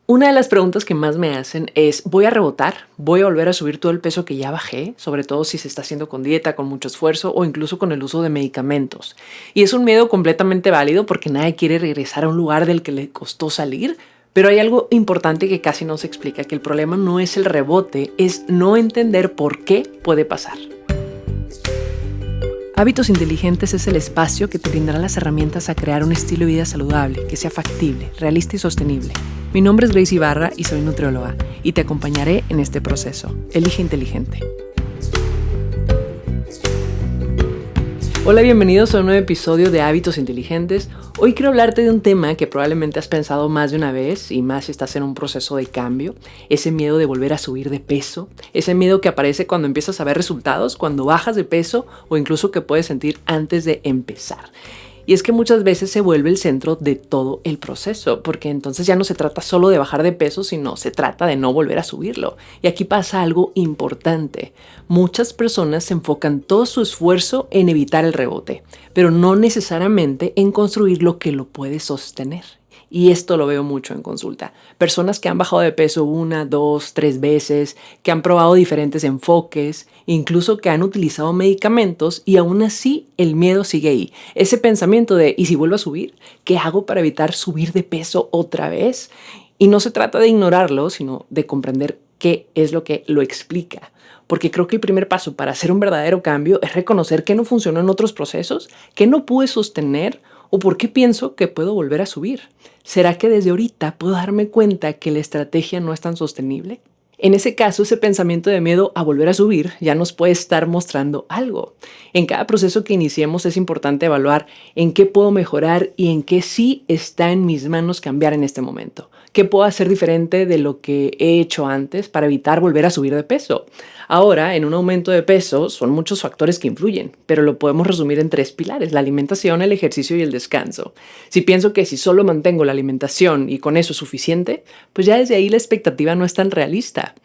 Una de las preguntas que más me hacen es, ¿voy a rebotar? ¿Voy a volver a subir todo el peso que ya bajé? Sobre todo si se está haciendo con dieta, con mucho esfuerzo o incluso con el uso de medicamentos. Y es un miedo completamente válido porque nadie quiere regresar a un lugar del que le costó salir. Pero hay algo importante que casi no se explica, que el problema no es el rebote, es no entender por qué puede pasar. Hábitos Inteligentes es el espacio que te brindará las herramientas a crear un estilo de vida saludable, que sea factible, realista y sostenible. Mi nombre es Grace Ibarra y soy nutrióloga y te acompañaré en este proceso. Elige inteligente. Hola, bienvenidos a un nuevo episodio de Hábitos Inteligentes. Hoy quiero hablarte de un tema que probablemente has pensado más de una vez y más si estás en un proceso de cambio. Ese miedo de volver a subir de peso, ese miedo que aparece cuando empiezas a ver resultados, cuando bajas de peso o incluso que puedes sentir antes de empezar. Y es que muchas veces se vuelve el centro de todo el proceso, porque entonces ya no se trata solo de bajar de peso, sino se trata de no volver a subirlo. Y aquí pasa algo importante. Muchas personas se enfocan todo su esfuerzo en evitar el rebote, pero no necesariamente en construir lo que lo puede sostener. Y esto lo veo mucho en consulta. Personas que han bajado de peso 1, 2, 3 veces, que han probado diferentes enfoques, incluso que han utilizado medicamentos y aún así el miedo sigue ahí. Ese pensamiento de, ¿y si vuelvo a subir? ¿Qué hago para evitar subir de peso otra vez? Y no se trata de ignorarlo, sino de comprender qué es lo que lo explica. Porque creo que el primer paso para hacer un verdadero cambio es reconocer qué no funcionó en otros procesos, qué no pude sostener o por qué pienso que puedo volver a subir. ¿Será que desde ahorita puedo darme cuenta que la estrategia no es tan sostenible? En ese caso, ese pensamiento de miedo a volver a subir ya nos puede estar mostrando algo. En cada proceso que iniciemos es importante evaluar en qué puedo mejorar y en qué sí está en mis manos cambiar en este momento. ¿Qué puedo hacer diferente de lo que he hecho antes para evitar volver a subir de peso? Ahora, en un aumento de peso, son muchos factores que influyen, pero lo podemos resumir en 3 pilares: la alimentación, el ejercicio y el descanso. Si pienso que si solo mantengo la alimentación y con eso es suficiente, pues ya desde ahí la expectativa no es tan realista.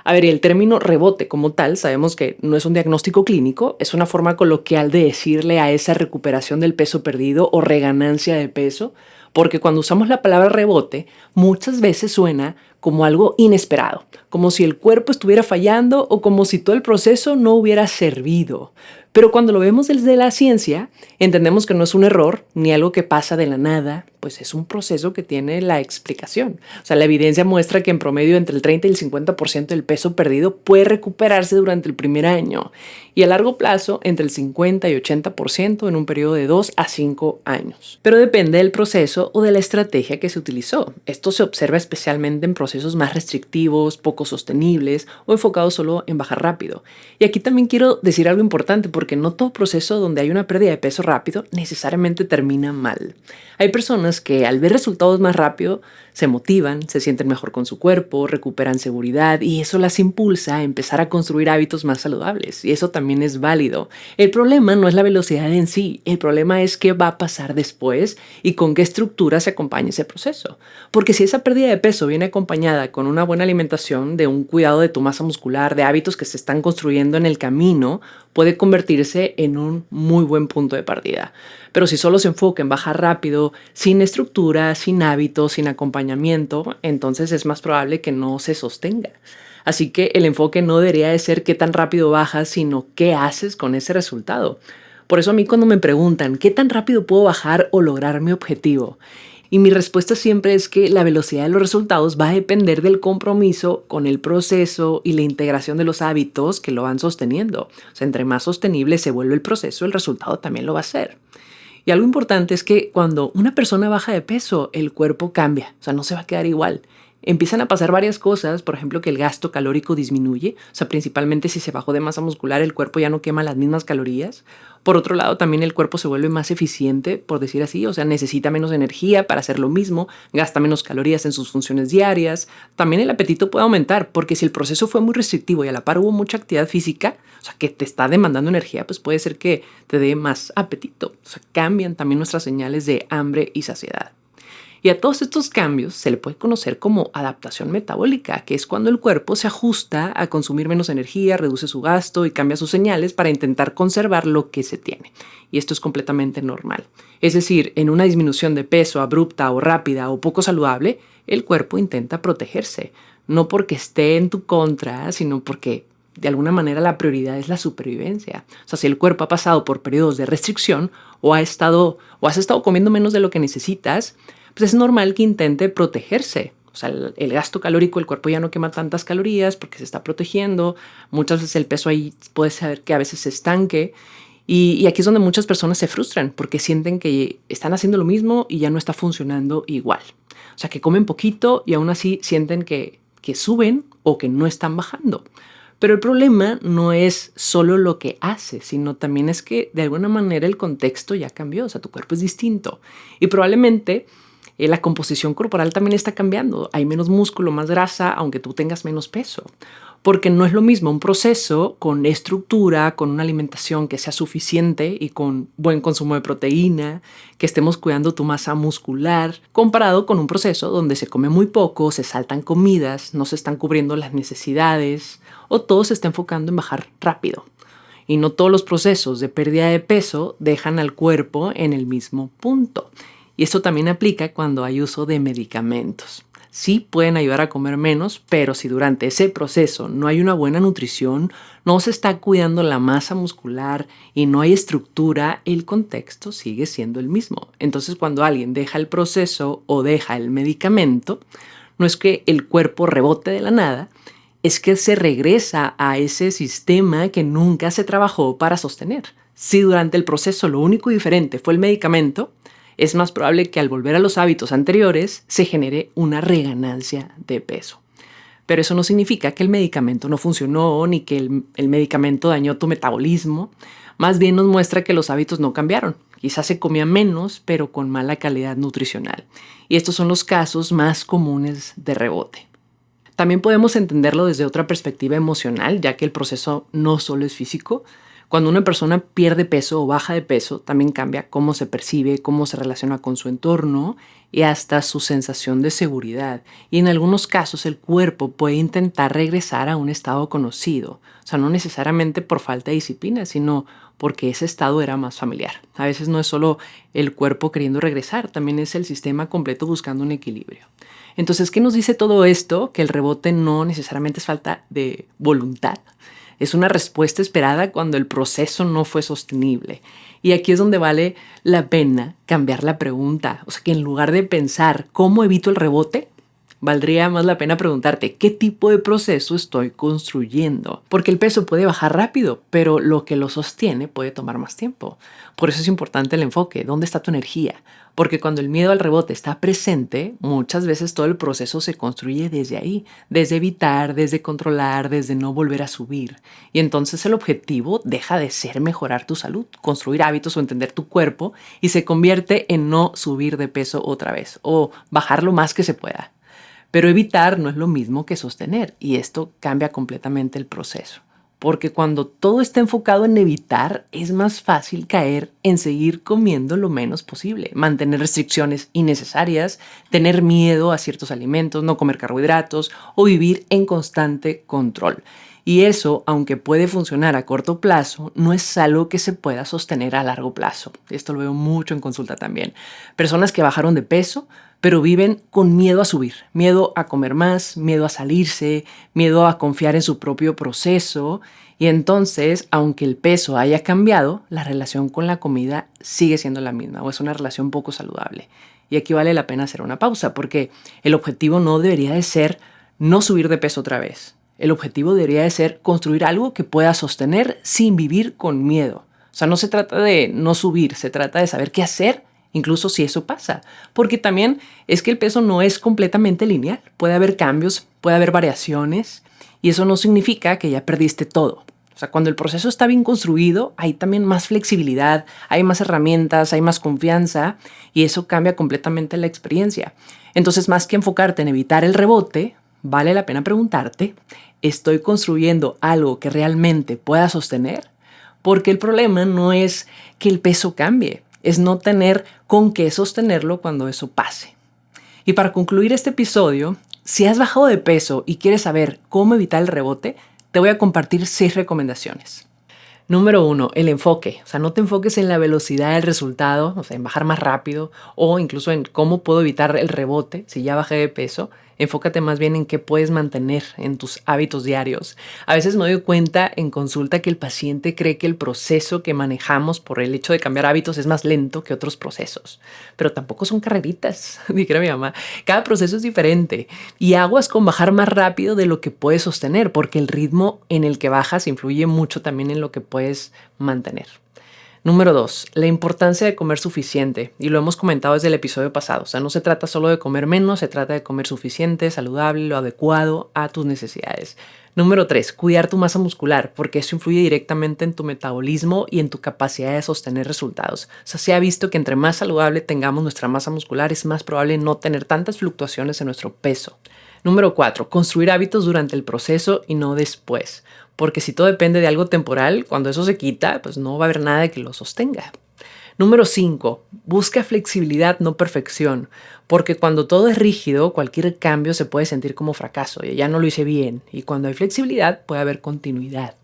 A ver, el término rebote como tal, sabemos que no es un diagnóstico clínico, es una forma coloquial de decirle a esa recuperación del peso perdido o reganancia de peso, porque cuando usamos la palabra rebote, muchas veces suena como algo inesperado, como si el cuerpo estuviera fallando o como si todo el proceso no hubiera servido. Pero cuando lo vemos desde la ciencia, entendemos que no es un error ni algo que pasa de la nada, pues es un proceso que tiene la explicación. O sea, la evidencia muestra que en promedio entre el 30 y el 50% del peso perdido puede recuperarse durante el primer año y a largo plazo entre el 50 y 80% en un periodo de 2 a 5 años. Pero depende del proceso o de la estrategia que se utilizó. Esto se observa especialmente en procesos más restrictivos, poco sostenibles o enfocados solo en bajar rápido. Y aquí también quiero decir algo importante, porque no todo proceso donde hay una pérdida de peso rápido necesariamente termina mal. Hay personas que al ver resultados más rápido se motivan, se sienten mejor con su cuerpo, recuperan seguridad y eso las impulsa a empezar a construir hábitos más saludables, y eso también es válido. El problema no es la velocidad en sí, el problema es qué va a pasar después y con qué estructura se acompaña ese proceso. Porque si esa pérdida de peso viene acompañada con una buena alimentación, de un cuidado de tu masa muscular, de hábitos que se están construyendo en el camino, puede convertirse en un muy buen punto de partida. Pero si solo se enfoca en bajar rápido, sin estructura, sin hábitos, sin acompañamiento, entonces es más probable que no se sostenga. Así que el enfoque no debería de ser qué tan rápido bajas, sino qué haces con ese resultado. Por eso a mí cuando me preguntan qué tan rápido puedo bajar o lograr mi objetivo, y mi respuesta siempre es que la velocidad de los resultados va a depender del compromiso con el proceso y la integración de los hábitos que lo van sosteniendo. O sea, entre más sostenible se vuelve el proceso, el resultado también lo va a ser. Y algo importante es que cuando una persona baja de peso, el cuerpo cambia, o sea, no se va a quedar igual. Empiezan a pasar varias cosas, por ejemplo, que el gasto calórico disminuye, o sea, principalmente si se bajó de masa muscular, el cuerpo ya no quema las mismas calorías. Por otro lado, también el cuerpo se vuelve más eficiente, por decir así, o sea, necesita menos energía para hacer lo mismo, gasta menos calorías en sus funciones diarias. También el apetito puede aumentar, porque si el proceso fue muy restrictivo y a la par hubo mucha actividad física, o sea, que te está demandando energía, pues puede ser que te dé más apetito. O sea, cambian también nuestras señales de hambre y saciedad. Y a todos estos cambios se le puede conocer como adaptación metabólica, que es cuando el cuerpo se ajusta a consumir menos energía, reduce su gasto y cambia sus señales para intentar conservar lo que se tiene. Y esto es completamente normal. Es decir, en una disminución de peso abrupta o rápida o poco saludable, el cuerpo intenta protegerse, no porque esté en tu contra, sino porque de alguna manera la prioridad es la supervivencia. O sea, si el cuerpo ha pasado por periodos de restricción o has estado comiendo menos de lo que necesitas, pues es normal que intente protegerse. O sea, el gasto calórico, el cuerpo ya no quema tantas calorías porque se está protegiendo. Muchas veces el peso ahí puede ser que a veces se estanque. Y aquí es donde muchas personas se frustran porque sienten que están haciendo lo mismo y ya no está funcionando igual. O sea, que comen poquito y aún así sienten que suben o que no están bajando. Pero el problema no es solo lo que hace, sino también es que de alguna manera el contexto ya cambió. O sea, tu cuerpo es distinto. Y probablemente la composición corporal también está cambiando. Hay menos músculo, más grasa, aunque tú tengas menos peso. Porque no es lo mismo un proceso con estructura, con una alimentación que sea suficiente y con buen consumo de proteína, que estemos cuidando tu masa muscular, comparado con un proceso donde se come muy poco, se saltan comidas, no se están cubriendo las necesidades o todo se está enfocando en bajar rápido. Y no todos los procesos de pérdida de peso dejan al cuerpo en el mismo punto. Y esto también aplica cuando hay uso de medicamentos. Sí pueden ayudar a comer menos, pero si durante ese proceso no hay una buena nutrición, no se está cuidando la masa muscular y no hay estructura, el contexto sigue siendo el mismo. Entonces, cuando alguien deja el proceso o deja el medicamento, no es que el cuerpo rebote de la nada, es que se regresa a ese sistema que nunca se trabajó para sostener. Si durante el proceso lo único diferente fue el medicamento, es más probable que al volver a los hábitos anteriores se genere una reganancia de peso. Pero eso no significa que el medicamento no funcionó ni que el medicamento dañó tu metabolismo. Más bien nos muestra que los hábitos no cambiaron. Quizás se comía menos, pero con mala calidad nutricional. Y estos son los casos más comunes de rebote. También podemos entenderlo desde otra perspectiva emocional, ya que el proceso no solo es físico. Cuando una persona pierde peso o baja de peso, también cambia cómo se percibe, cómo se relaciona con su entorno y hasta su sensación de seguridad. Y en algunos casos el cuerpo puede intentar regresar a un estado conocido. O sea, no necesariamente por falta de disciplina, sino porque ese estado era más familiar. A veces no es solo el cuerpo queriendo regresar, también es el sistema completo buscando un equilibrio. Entonces, ¿qué nos dice todo esto? Que el rebote no necesariamente es falta de voluntad. Es una respuesta esperada cuando el proceso no fue sostenible. Y aquí es donde vale la pena cambiar la pregunta. O sea, que en lugar de pensar ¿cómo evito el rebote?, valdría más la pena preguntarte ¿qué tipo de proceso estoy construyendo? Porque el peso puede bajar rápido, pero lo que lo sostiene puede tomar más tiempo. Por eso es importante el enfoque. ¿Dónde está tu energía? Porque cuando el miedo al rebote está presente, muchas veces todo el proceso se construye desde ahí, desde evitar, desde controlar, desde no volver a subir. Y entonces el objetivo deja de ser mejorar tu salud, construir hábitos o entender tu cuerpo y se convierte en no subir de peso otra vez o bajar lo más que se pueda. Pero evitar no es lo mismo que sostener y esto cambia completamente el proceso. Porque cuando todo está enfocado en evitar, es más fácil caer en seguir comiendo lo menos posible, mantener restricciones innecesarias, tener miedo a ciertos alimentos, no comer carbohidratos o vivir en constante control. Y eso, aunque puede funcionar a corto plazo, no es algo que se pueda sostener a largo plazo. Esto lo veo mucho en consulta también. Personas que bajaron de peso, pero viven con miedo a subir, miedo a comer más, miedo a salirse, miedo a confiar en su propio proceso. Y entonces, aunque el peso haya cambiado, la relación con la comida sigue siendo la misma o es una relación poco saludable. Y aquí vale la pena hacer una pausa porque el objetivo no debería de ser no subir de peso otra vez. El objetivo debería de ser construir algo que pueda sostener sin vivir con miedo. O sea, no se trata de no subir, se trata de saber qué hacer, incluso si eso pasa. Porque también es que el peso no es completamente lineal. Puede haber cambios, puede haber variaciones y eso no significa que ya perdiste todo. O sea, cuando el proceso está bien construido, hay también más flexibilidad, hay más herramientas, hay más confianza y eso cambia completamente la experiencia. Entonces, más que enfocarte en evitar el rebote, vale la pena preguntarte, ¿estoy construyendo algo que realmente pueda sostener? Porque el problema no es que el peso cambie, es no tener con qué sostenerlo cuando eso pase. Y para concluir este episodio, si has bajado de peso y quieres saber cómo evitar el rebote, te voy a compartir 6 recomendaciones. Número 1, el enfoque. O sea, no te enfoques en la velocidad del resultado, o sea, en bajar más rápido o incluso en cómo puedo evitar el rebote si ya bajé de peso. Enfócate más bien en qué puedes mantener en tus hábitos diarios. A veces me doy cuenta en consulta que el paciente cree que el proceso que manejamos por el hecho de cambiar hábitos es más lento que otros procesos. Pero tampoco son carreritas, dijera mi mamá. Cada proceso es diferente y aguas con bajar más rápido de lo que puedes sostener, porque el ritmo en el que bajas influye mucho también en lo que puedes mantener. Número 2, la importancia de comer suficiente. Y lo hemos comentado desde el episodio pasado. O sea, no se trata solo de comer menos, se trata de comer suficiente, saludable, lo adecuado a tus necesidades. Número 3, cuidar tu masa muscular, porque eso influye directamente en tu metabolismo y en tu capacidad de sostener resultados. O sea, se ha visto que entre más saludable tengamos nuestra masa muscular, es más probable no tener tantas fluctuaciones en nuestro peso. Número 4, construir hábitos durante el proceso y no después. Porque si todo depende de algo temporal, cuando eso se quita, pues no va a haber nada que lo sostenga. Número 5, busca flexibilidad, no perfección. Porque cuando todo es rígido, cualquier cambio se puede sentir como fracaso. Y ya no lo hice bien. Y cuando hay flexibilidad, puede haber continuidad.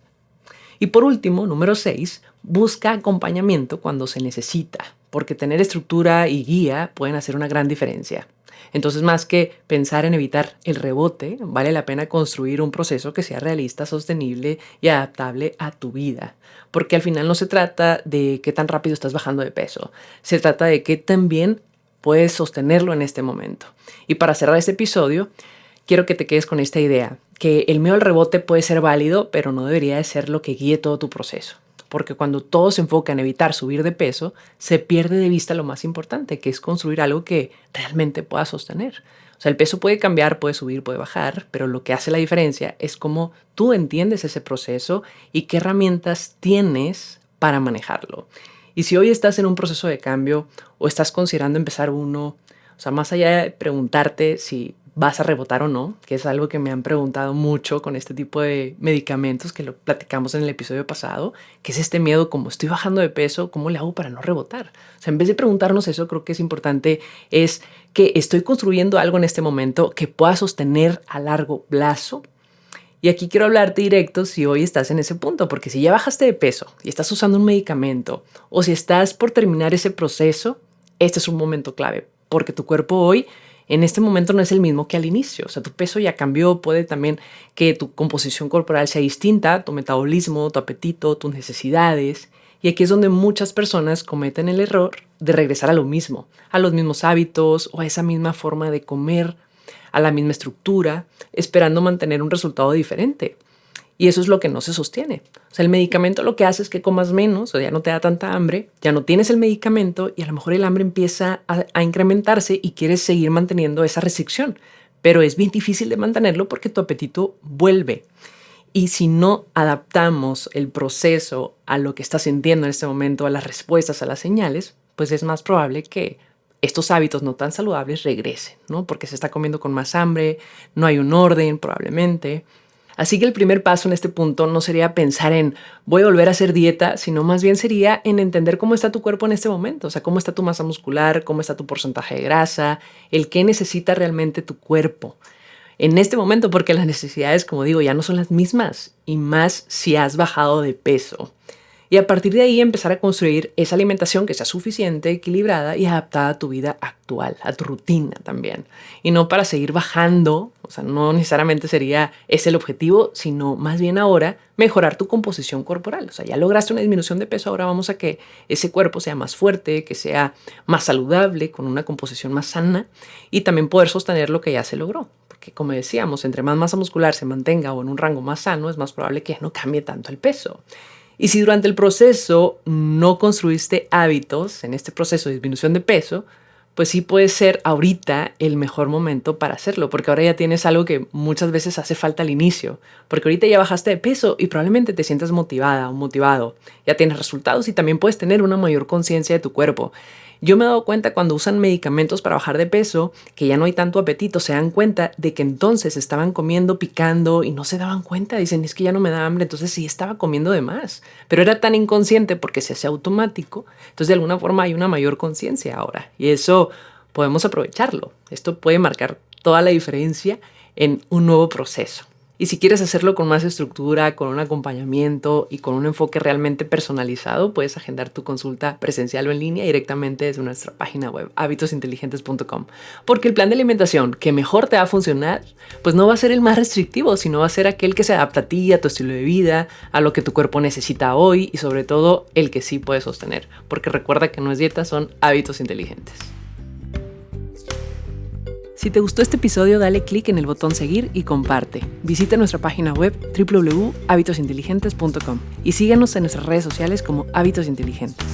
Y por último, número 6, busca acompañamiento cuando se necesita. Porque tener estructura y guía pueden hacer una gran diferencia. Entonces, más que pensar en evitar el rebote, vale la pena construir un proceso que sea realista, sostenible y adaptable a tu vida. Porque al final no se trata de qué tan rápido estás bajando de peso, se trata de qué tan bien puedes sostenerlo en este momento. Y para cerrar este episodio, quiero que te quedes con esta idea, que el miedo al rebote puede ser válido, pero no debería de ser lo que guíe todo tu proceso. Porque cuando todo se enfoca en evitar subir de peso, se pierde de vista lo más importante, que es construir algo que realmente pueda sostener. O sea, el peso puede cambiar, puede subir, puede bajar, pero lo que hace la diferencia es cómo tú entiendes ese proceso y qué herramientas tienes para manejarlo. Y si hoy estás en un proceso de cambio o estás considerando empezar uno, o sea, más allá de preguntarte si vas a rebotar o no, que es algo que me han preguntado mucho con este tipo de medicamentos que lo platicamos en el episodio pasado, que es este miedo como estoy bajando de peso, ¿cómo le hago para no rebotar? O sea, en vez de preguntarnos eso, creo que es importante es que estoy construyendo algo en este momento que pueda sostener a largo plazo. Y aquí quiero hablarte directo si hoy estás en ese punto, porque si ya bajaste de peso y estás usando un medicamento o si estás por terminar ese proceso, este es un momento clave, porque tu cuerpo hoy en este momento no es el mismo que al inicio. O sea, tu peso ya cambió, puede también que tu composición corporal sea distinta, tu metabolismo, tu apetito, tus necesidades. Y aquí es donde muchas personas cometen el error de regresar a lo mismo, a los mismos hábitos o a esa misma forma de comer, a la misma estructura, esperando mantener un resultado diferente. Y eso es lo que no se sostiene. O sea, el medicamento lo que hace es que comas menos, o ya no te da tanta hambre, ya no tienes el medicamento y a lo mejor el hambre empieza a incrementarse y quieres seguir manteniendo esa restricción. Pero es bien difícil de mantenerlo porque tu apetito vuelve. Y si no adaptamos el proceso a lo que estás sintiendo en este momento, a las respuestas, a las señales, pues es más probable que estos hábitos no tan saludables regresen, ¿no? Porque se está comiendo con más hambre, no hay un orden probablemente. Así que el primer paso en este punto no sería pensar en voy a volver a hacer dieta, sino más bien sería en entender cómo está tu cuerpo en este momento, o sea, cómo está tu masa muscular, cómo está tu porcentaje de grasa, el qué necesita realmente tu cuerpo en este momento, porque las necesidades, como digo, ya no son las mismas y más si has bajado de peso. Y a partir de ahí empezar a construir esa alimentación que sea suficiente, equilibrada y adaptada a tu vida actual, a tu rutina también. Y no para seguir bajando, o sea, no necesariamente sería ese el objetivo, sino más bien ahora mejorar tu composición corporal. O sea, ya lograste una disminución de peso, ahora vamos a que ese cuerpo sea más fuerte, que sea más saludable, con una composición más sana y también poder sostener lo que ya se logró. Porque como decíamos, entre más masa muscular se mantenga o en un rango más sano, es más probable que no cambie tanto el peso. Y si durante el proceso no construiste hábitos en este proceso de disminución de peso, pues sí puede ser ahorita el mejor momento para hacerlo, porque ahora ya tienes algo que muchas veces hace falta al inicio, porque ahorita ya bajaste de peso y probablemente te sientas motivada o motivado, ya tienes resultados y también puedes tener una mayor conciencia de tu cuerpo. Yo me he dado cuenta cuando usan medicamentos para bajar de peso, que ya no hay tanto apetito, se dan cuenta de que entonces estaban comiendo, picando y no se daban cuenta, dicen es que ya no me da hambre, entonces sí estaba comiendo de más, pero era tan inconsciente porque se hace automático, entonces de alguna forma hay una mayor conciencia ahora y eso podemos aprovecharlo. Esto puede marcar toda la diferencia en un nuevo proceso. Y si quieres hacerlo con más estructura, con un acompañamiento y con un enfoque realmente personalizado, puedes agendar tu consulta presencial o en línea directamente desde nuestra página web, hábitosinteligentes.com. Porque el plan de alimentación que mejor te va a funcionar, pues no va a ser el más restrictivo, sino va a ser aquel que se adapta a ti, a tu estilo de vida, a lo que tu cuerpo necesita hoy y sobre todo el que sí puedes sostener. Porque recuerda que no es dieta, son hábitos inteligentes. Si te gustó este episodio, dale clic en el botón seguir y comparte. Visita nuestra página web www.habitosinteligentes.com y síguenos en nuestras redes sociales como Hábitos Inteligentes.